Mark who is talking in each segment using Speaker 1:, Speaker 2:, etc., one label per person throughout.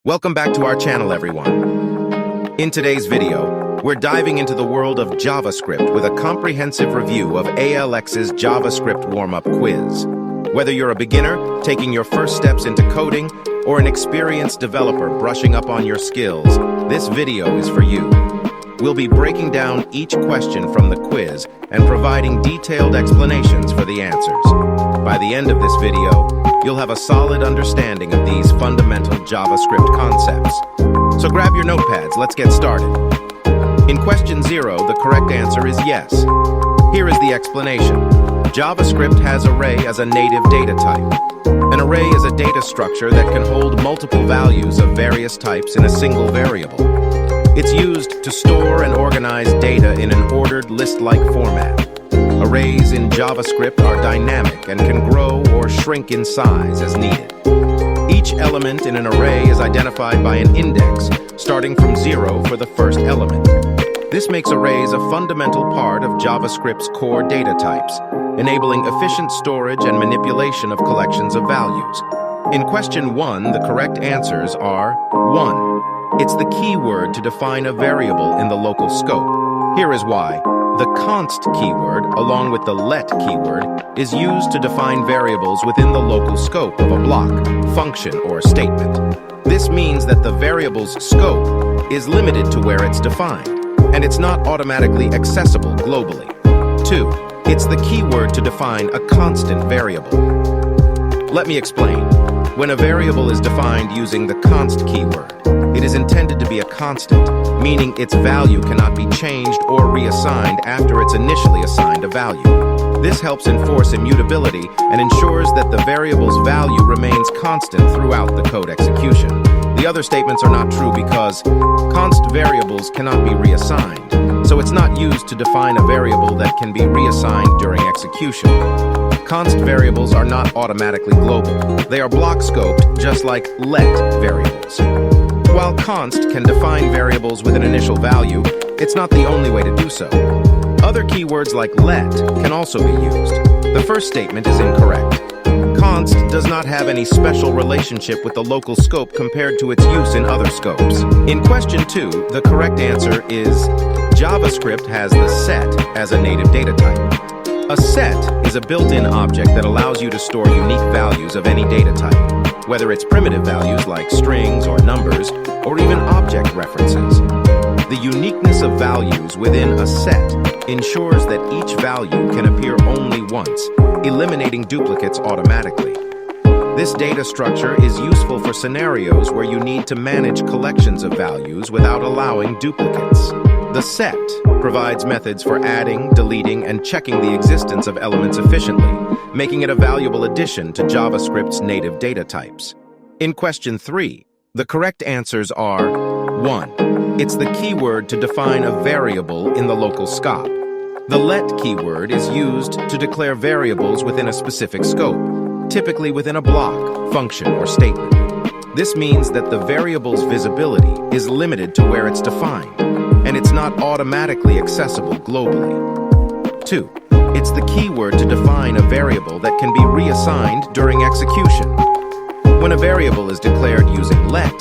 Speaker 1: Welcome back to our channel, everyone. In today's video, we're diving into the world of JavaScript with a comprehensive review of ALX's JavaScript warm-up quiz. Whether you're a beginner taking your first steps into coding or an experienced developer brushing up on your skills, this video is for you. We'll be breaking down each question from the quiz and providing detailed explanations for the answers. By the end of this video, you'll have a solid understanding of these fundamental JavaScript concepts. So grab your notepads, let's get started. In question 0, the correct answer is yes. Here is the explanation. JavaScript has array as a native data type. An array is a data structure that can hold multiple values of various types in a single variable. It's used to store and organize data in an ordered list-like format. Arrays in JavaScript are dynamic and can grow or shrink in size as needed. Each element in an array is identified by an index, starting from 0 for the first element. This makes arrays a fundamental part of JavaScript's core data types, enabling efficient storage and manipulation of collections of values. In question 1, the correct answers are 1. It's the keyword to define a variable in the local scope. Here is why. The const keyword, along with the let keyword, is used to define variables within the local scope of a block, function, or statement. This means that the variable's scope is limited to where it's defined, and it's not automatically accessible globally. 2. It's the keyword to define a constant variable. Let me explain. When a variable is defined using the const keyword, it is intended to be a constant, meaning its value cannot be changed or reassigned after it's initially assigned a value. This helps enforce immutability and ensures that the variable's value remains constant throughout the code execution. The other statements are not true because const variables cannot be reassigned, so it's not used to define a variable that can be reassigned during execution. Const variables are not automatically global. They are block-scoped, just like let variables. While const can define variables with an initial value, it's not the only way to do so. Other keywords like let can also be used. The first statement is incorrect. Const does not have any special relationship with the local scope compared to its use in other scopes. In question 2, the correct answer is JavaScript has the set as a native data type. A set is a built-in object that allows you to store unique values of any data type, whether it's primitive values like strings or numbers, or even object references. The uniqueness of values within a set ensures that each value can appear only once, eliminating duplicates automatically. This data structure is useful for scenarios where you need to manage collections of values without allowing duplicates. The set provides methods for adding, deleting, and checking the existence of elements efficiently, making it a valuable addition to JavaScript's native data types. In question 3, the correct answers are 1. It's the keyword to define a variable in the local scope. The let keyword is used to declare variables within a specific scope, typically within a block, function, or statement. This means that the variable's visibility is limited to where it's defined, and it's not automatically accessible globally. 2. It's the keyword to define a variable that can be reassigned during execution. When a variable is declared using let,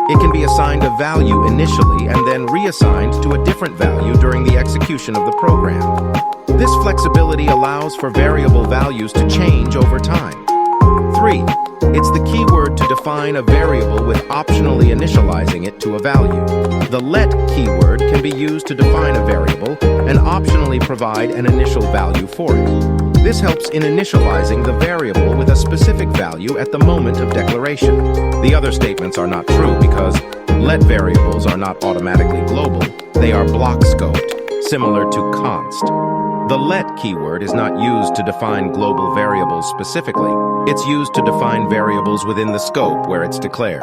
Speaker 1: it can be assigned a value initially and then reassigned to a different value during the execution of the program. This flexibility allows for variable values to change over time. 3. It's the keyword to define a variable with optionally initializing it to a value. The let keyword can be used to define a variable and optionally provide an initial value for it. This helps in initializing the variable with a specific value at the moment of declaration. The other statements are not true because let variables are not automatically global. They are block-scoped, similar to const. The let keyword is not used to define global variables specifically. It's used to define variables within the scope where it's declared.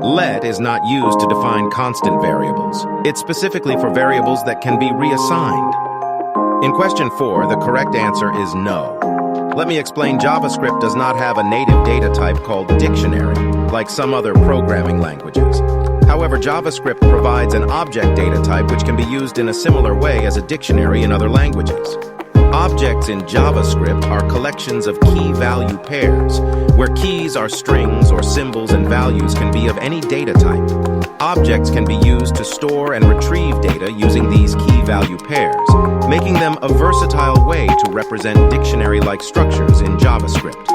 Speaker 1: Let is not used to define constant variables. It's specifically for variables that can be reassigned. In question 4, the correct answer is no. Let me explain. JavaScript does not have a native data type called dictionary, like some other programming languages. However, JavaScript provides an object data type which can be used in a similar way as a dictionary in other languages. Objects in JavaScript are collections of key-value pairs, where keys are strings or symbols and values can be of any data type. Objects can be used to store and retrieve data using these key-value pairs, making them a versatile way to represent dictionary-like structures in JavaScript.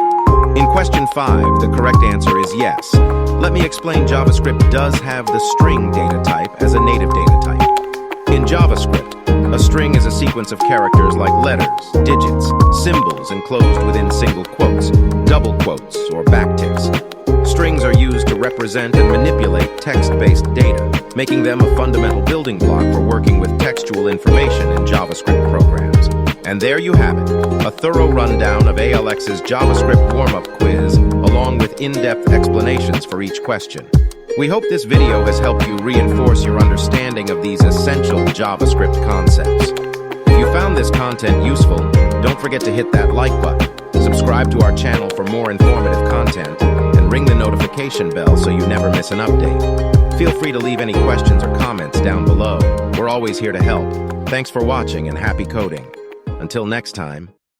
Speaker 1: In question 5, the correct answer is yes. Let me explain. JavaScript does have the string data type as a native data type. In JavaScript, a string is a sequence of characters like letters, digits, symbols enclosed within single quotes, double quotes, or backticks. Strings are used to represent and manipulate text-based data, making them a fundamental building block for working with textual information in JavaScript programs. And there you have it, a thorough rundown of ALX's JavaScript warm-up quiz, along with in-depth explanations for each question. We hope this video has helped you reinforce your understanding of these essential JavaScript concepts. If you found this content useful, don't forget to hit that like button, subscribe to our channel for more informative content, and ring the notification bell so you never miss an update. Feel free to leave any questions or comments down below. We're always here to help. Thanks for watching and happy coding. Until next time.